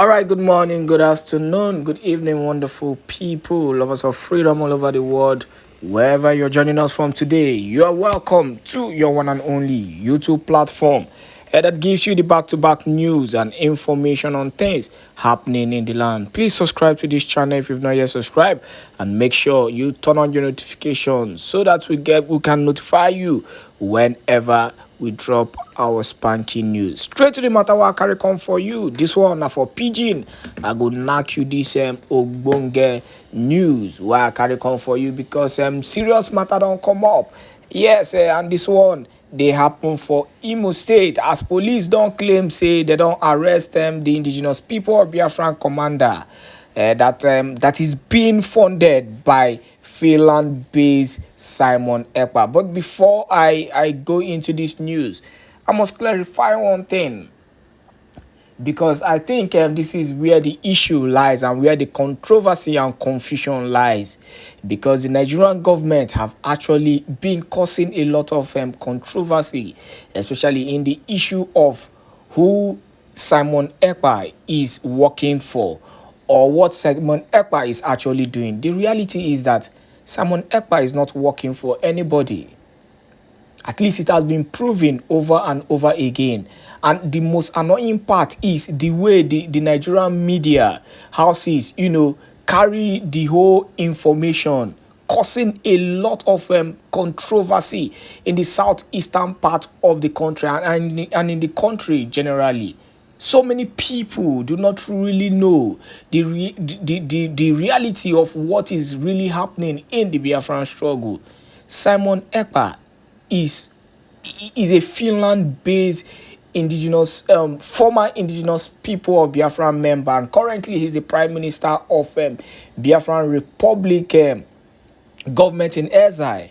All right, good morning, good afternoon, good evening, wonderful people, lovers of freedom all over the world. Wherever you're joining us from today, you are welcome to your one and only YouTube platform that gives you the back-to-back news and information on things happening in the land. Please subscribe to this channel if you've not yet subscribed, and make sure you turn on your notifications so that we can notify you whenever we drop our spanking news. Straight to the matter what I carry come for you. This one na for pidgin. I go knock you this ogbonge news why I carry come for you because serious matter don't come up. Yes, and this one they happen for Imo State as police don't claim say they don't arrest the indigenous people of Biafran commander that is being funded by Finland-based Simon Èkpà. But before I go into this news, I must clarify one thing, because I think this is where the issue lies and where the controversy and confusion lies, because the Nigerian government have actually been causing a lot of controversy, especially in the issue of who Simon Èkpà is working for or what Simon Èkpà is actually doing. The reality is that Simon Èkpà is not working for anybody. At least it has been proven over and over again. And the most annoying part is the way the Nigerian media houses, carry the whole information, causing a lot of controversy in the southeastern part of the country and in the country generally. So many people do not really know the reality of what is really happening in the Biafran struggle. Simon Èkpà is a Finland-based former indigenous people of Biafran member, and currently he's the Prime Minister of Biafran Republic government in exile.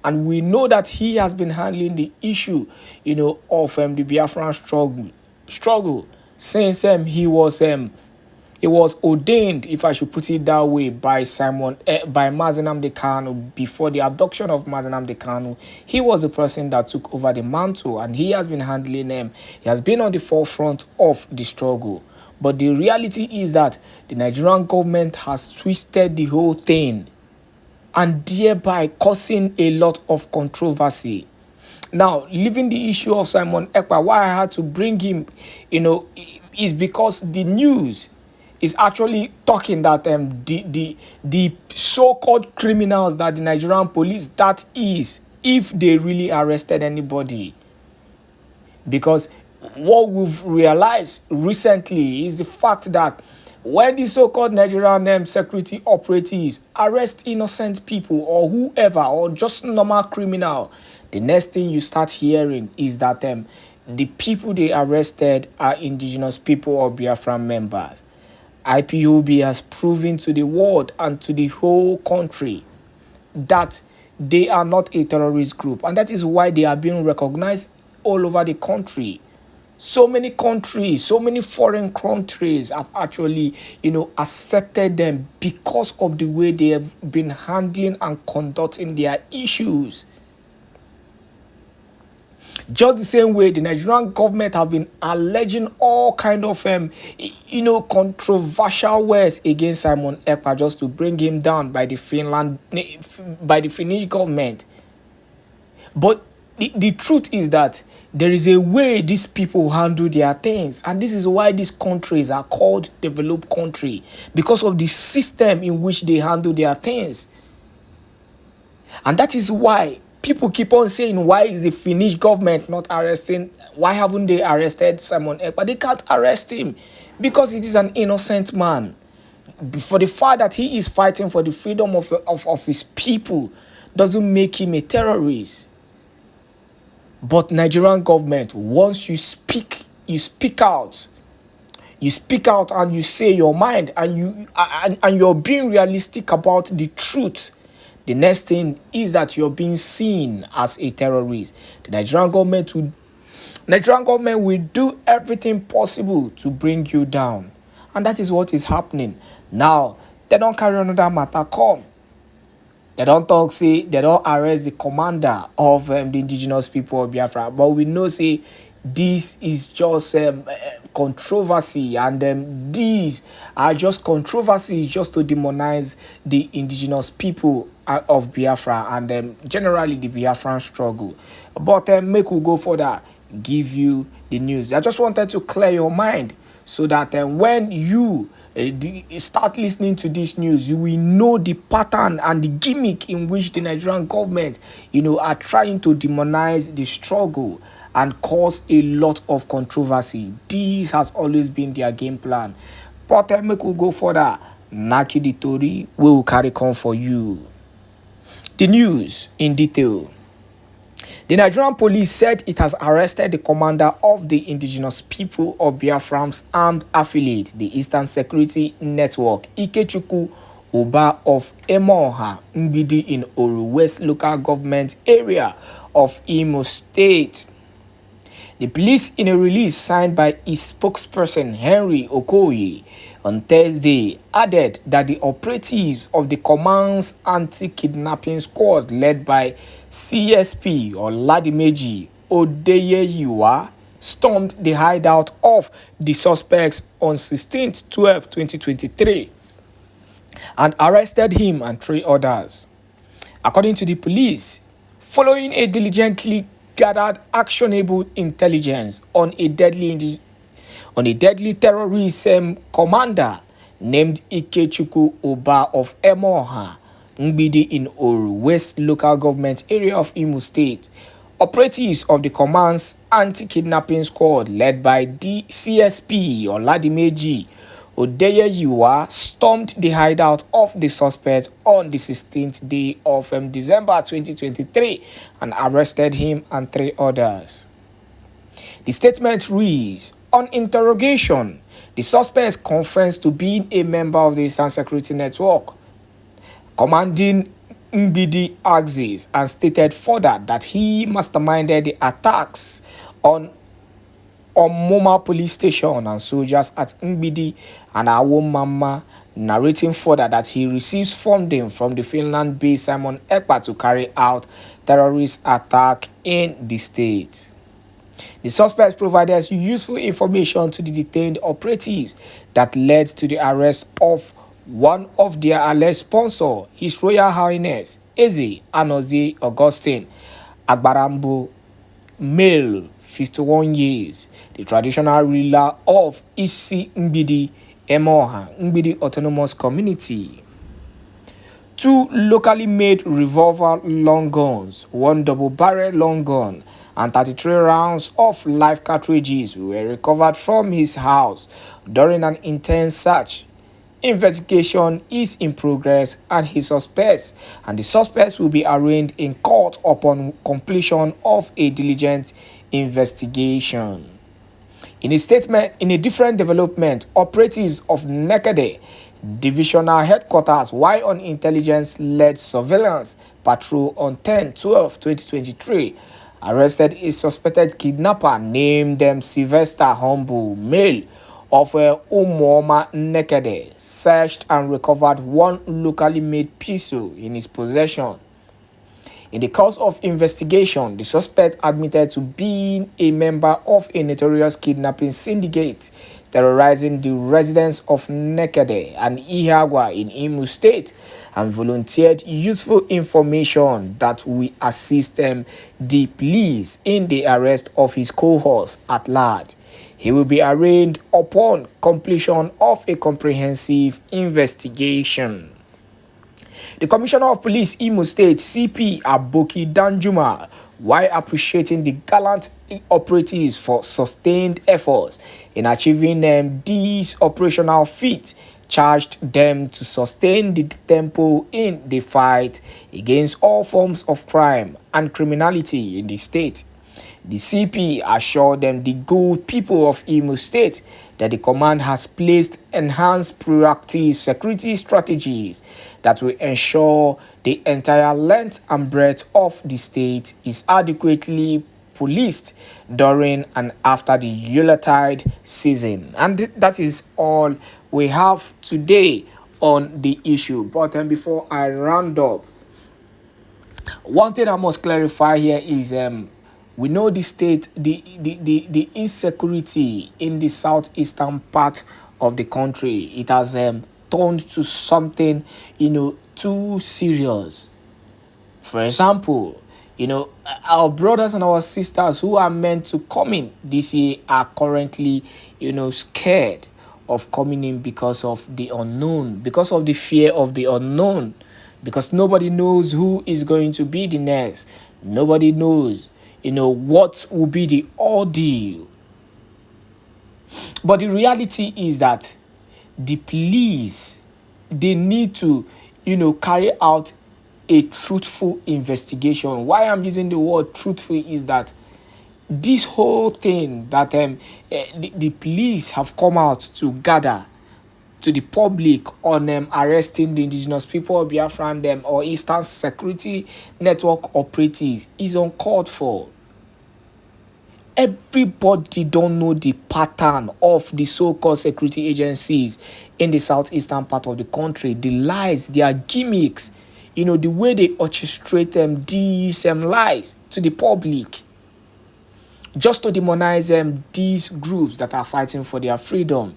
And we know that he has been handling the issue, of the Biafran struggle since he was ordained, if I should put it that way, by Mazi Nnamdi Kanu. Before the abduction of Mazi Nnamdi Kanu, he was the person that took over the mantle, and he has been handling he has been on the forefront of the struggle. But the reality is that the Nigerian government has twisted the whole thing and thereby causing a lot of controversy. Now, leaving the issue of Simon Èkpà, why I had to bring him, is because the news is actually talking that the so-called criminals that the Nigerian police, that is, if they really arrested anybody. Because what we've realized recently is the fact that when the so-called Nigerian security operatives arrest innocent people or whoever, or just normal criminal, the next thing you start hearing is that the people they arrested are indigenous people or Biafran members. IPOB has proven to the world and to the whole country that they are not a terrorist group, and that is why they are being recognized all over the country. So many countries, so many foreign countries have actually, accepted them because of the way they have been handling and conducting their issues. Just the same way the Nigerian government have been alleging all kind of controversial words against Simon Èkpà just to bring him down by the Finnish government. But the truth is that there is a way these people handle their things, and this is why these countries are called developed country, because of the system in which they handle their things. And that is why people keep on saying, why is the Finnish government not arresting? Why haven't they arrested Simon Èkpà? They can't arrest him because he is an innocent man. For the fact that he is fighting for the freedom of his people doesn't make him a terrorist. But Nigerian government, once you speak out. You speak out and you say your mind, and you're being realistic about the truth. The next thing is that you're being seen as a terrorist. The Nigerian government will do everything possible to bring you down. And that is what is happening. Now, they don't carry another matter come. They don't talk, say, they don't arrest the commander of the indigenous people of Biafra. But we know, say, this is just controversy, and these are just controversies just to demonize the indigenous people of Biafra, and generally the Biafran struggle. But make we go further, give you the news. I just wanted to clear your mind so that when you start listening to this news, you will know the pattern and the gimmick in which the Nigerian government, are trying to demonize the struggle and cause a lot of controversy. This has always been their game plan. But make we go further. Naki the Tori, we will carry on for you. The news in detail. The Nigerian police said it has arrested the commander of the indigenous people of Biafra's armed affiliate, the Eastern Security Network, Ikechukwu Oba of Emoha Mbidi in Oru West local government area of Imo State. The police, in a release signed by its spokesperson Henry Okoye on Thursday, added that the operatives of the command's anti-kidnapping squad led by CSP Oladimeji Odeyeyiwa stormed the hideout of the suspects on 16/12/2023 and arrested him and 3 others. According to the police, following a diligently gathered actionable intelligence on a deadly terrorist commander named Ikechukwu Oba of Emoha Mbidi in Oru West local government area of Imo State, operatives of the command's anti-kidnapping squad led by CSP Oladimeji Odeyeyiwa stormed the hideout of the suspect on the 16th day of December 2023 and arrested him and 3 others. The statement reads, on interrogation, the suspect confessed to being a member of the Eastern Security Network, commanding Mbidi axis, and stated further that he masterminded the attacks on Awo-Mmama police station and soldiers at Mbidi and Awo-Mmama, narrating further that he receives funding from the Finland-based Èkpà to carry out terrorist attack in the state. The suspect provided useful information to the detained operatives that led to the arrest of one of their alleged sponsors, His Royal Highness Eze Anozie Augustine Agbarambo, male, 51 years, the traditional ruler of Isi Mbidi Emoha Mbidi Autonomous Community. 2 locally made revolver long guns, 1 double-barrel long gun, and 33 rounds of live cartridges were recovered from his house during an intense search. Investigation is in progress and the suspects will be arraigned in court upon completion of a diligent investigation. In a statement, in a different development, operatives of Nekede Divisional Headquarters, while on intelligence-led surveillance patrol on 10/12/2023, arrested a suspected kidnapper named Sylvester Humble, male, of Awo-Mmama Nekede, searched and recovered 1 locally made pistol in his possession. In the course of investigation, the suspect admitted to being a member of a notorious kidnapping syndicate terrorizing the residents of Nekede and Ihagwa in Imo State, and volunteered useful information that will assist the police in the arrest of his cohorts at large. He will be arraigned upon completion of a comprehensive investigation. The Commissioner of Police Imo State, CP Aboki Danjuma, while appreciating the gallant operatives for sustained efforts in achieving these operational feats, charged them to sustain the tempo in the fight against all forms of crime and criminality in the state. The CP assured them, the good people of Imo State, that the command has placed enhanced proactive security strategies that will ensure the entire length and breadth of the state is adequately policed during and after the Yuletide season. And that is all we have today on the issue. But before I round up, one thing I must clarify here is We know the state, the insecurity in the southeastern part of the country. It has turned to something, too serious. For example, our brothers and our sisters who are meant to come in this year are currently, scared of coming in because of the unknown, because of the fear of the unknown, because nobody knows who is going to be the next. Nobody knows, what will be the ordeal. But the reality is that the police, they need to, carry out a truthful investigation. Why I'm using the word truthful is that this whole thing that the police have come out to gather to the public on arresting the indigenous people of Biafra and them or Eastern Security Network operatives is uncalled for. Everybody don't know the pattern of the so-called security agencies in the southeastern part of the country, the lies, their gimmicks, the way they orchestrate these lies to the public, just to demonize these groups that are fighting for their freedom.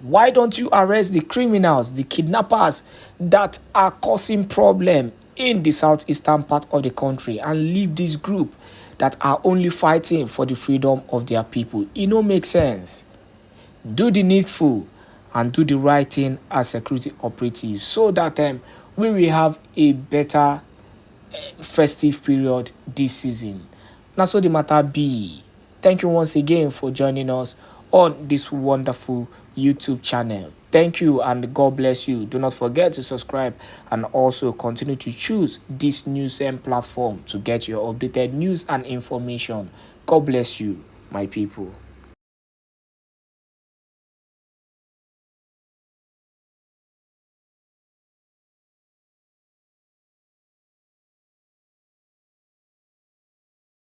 Why don't you arrest the criminals, the kidnappers that are causing problem in the southeastern part of the country and leave this group that are only fighting for the freedom of their people? It don't make sense. Do the needful and do the right thing as security operatives so that we will have a better festive period this season. Now so the matter be. Thank you once again for joining us on this wonderful YouTube channel. Thank you and God bless you. Do not forget to subscribe and also continue to choose this news platform to get your updated news and information. God bless you, my people.